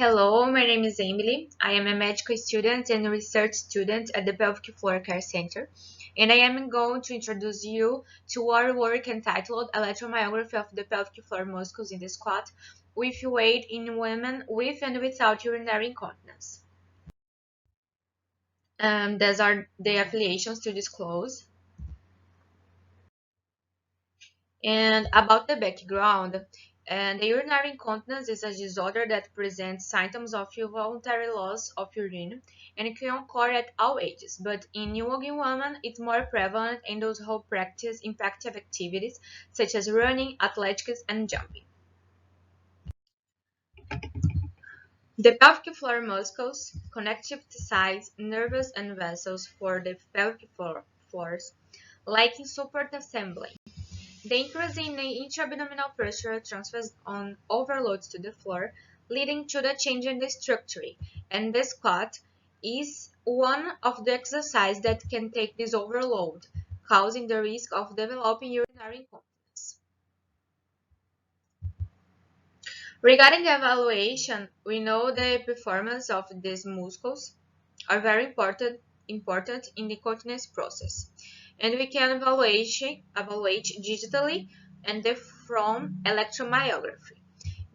Hello, my name is Emily. I am a medical student and research student at the Pelvic Floor Care Center, and I am going to introduce you to our work entitled Electromyography of the pelvic floor muscles in the squat with weight in women with and without urinary incontinence. These are the affiliations to disclose. And about the background, the urinary incontinence is a disorder that presents symptoms of involuntary loss of urine and it can occur at all ages. But in young women, it's more prevalent in those who practice impactive activities such as running, athletics, and jumping. The pelvic floor muscles, connective tissues, nerves, and vessels for the pelvic floors, like in support assembly. The increase in the intra-abdominal pressure transfers on overloads to the floor, leading to the change in the structure, and the squat is one of the exercises that can take this overload, causing the risk of developing urinary incontinence. Regarding the evaluation, we know the performance of these muscles are very important in the continence process, and we can evaluate digitally and from electromyography.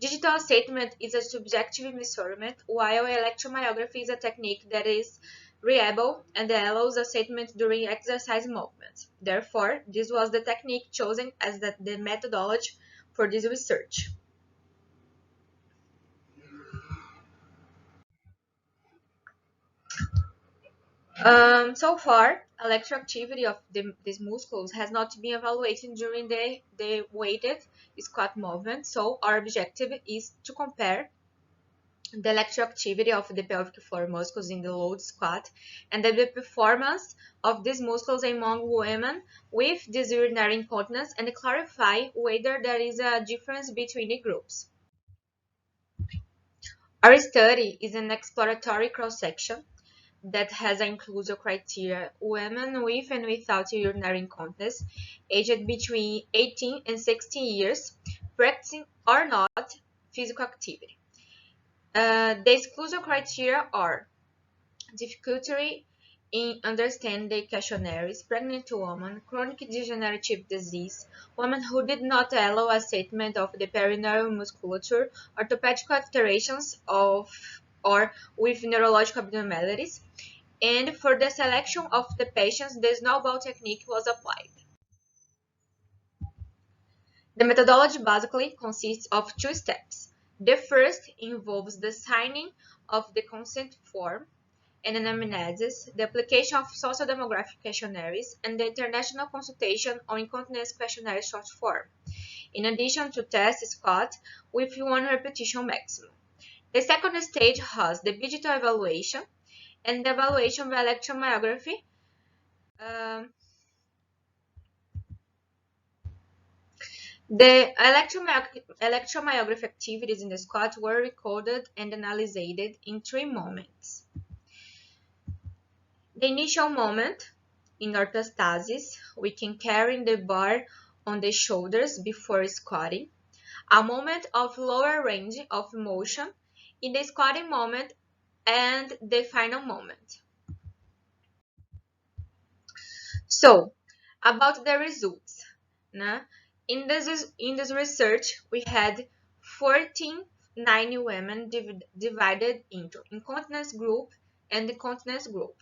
Digital assessment is a subjective measurement, while electromyography is a technique that is reliable and allows assessment during exercise movements. Therefore, this was the technique chosen as the methodology for this research. So far, electroactivity of these muscles has not been evaluated during the weighted squat movement, so our objective is to compare the electroactivity of the pelvic floor muscles in the load squat and the performance of these muscles among women with this urinary incontinence and clarify whether there is a difference between the groups. Our study is an exploratory cross-section that has a inclusion criteria women with and without urinary incontinence aged between 18 and 60 years practicing or not physical activity. The exclusion criteria are difficulty in understanding the questionnaires, pregnant woman, chronic degenerative disease, women who did not allow a statement of the perineal musculature, orthopedic alterations of or with neurological abnormalities, and for the selection of the patients, the snowball technique was applied. The methodology basically consists of two steps. The first involves the signing of the consent form and anamnesis, the application of socio-demographic questionnaires, and the international consultation on incontinence questionnaire short form, in addition to test squat with one repetition maximum. The second stage has the digital evaluation and the evaluation by electromyography. The electromyography activities in the squat were recorded and analyzed in three moments. The initial moment, in orthostasis, we can carry the bar on the shoulders before squatting. A moment of lower range of motion in the squatting moment and the final moment. So, about the results. In this research, we had 14 women divided into incontinence group and the continence group.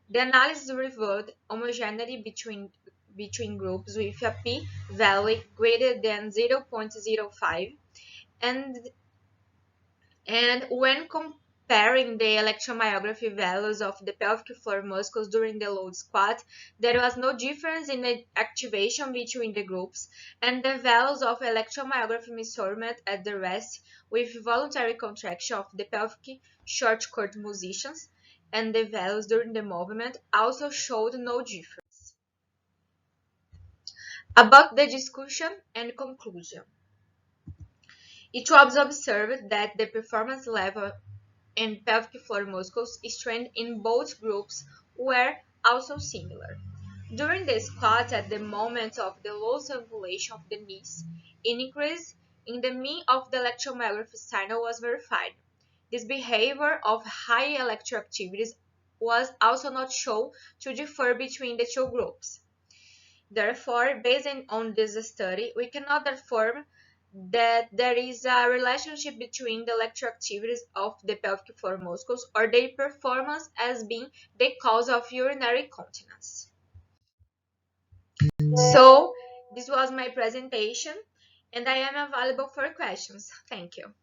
The analysis revealed homogeneity between groups with a p-value greater than 0.05 and when comparing the electromyography values of the pelvic floor muscles during the load squat, there was no difference in the activation between the groups, and the values of electromyography measurement at the rest with voluntary contraction of the pelvic short cord musicians and the values during the movement also showed no difference. About the discussion and conclusion. It was observed that the performance level and pelvic floor muscles strained in both groups were also similar. During the squat, at the moment of the low circulation of the knees, an increase in the mean of the electromyography signal was verified. this behavior of high electroactivities was also not shown to differ between the two groups. Therefore, based on this study, we cannot affirm that there is a relationship between the electroactivities of the pelvic floor muscles or their performance as being the cause of urinary incontinence. So, this was my presentation, and I am available for questions. Thank you.